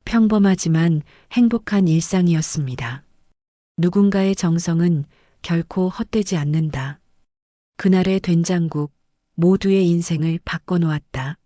평범하지만 행복한 일상이었습니다. 누군가의 정성은 결코 헛되지 않는다. 그날의 된장국, 모두의 인생을 바꿔놓았다.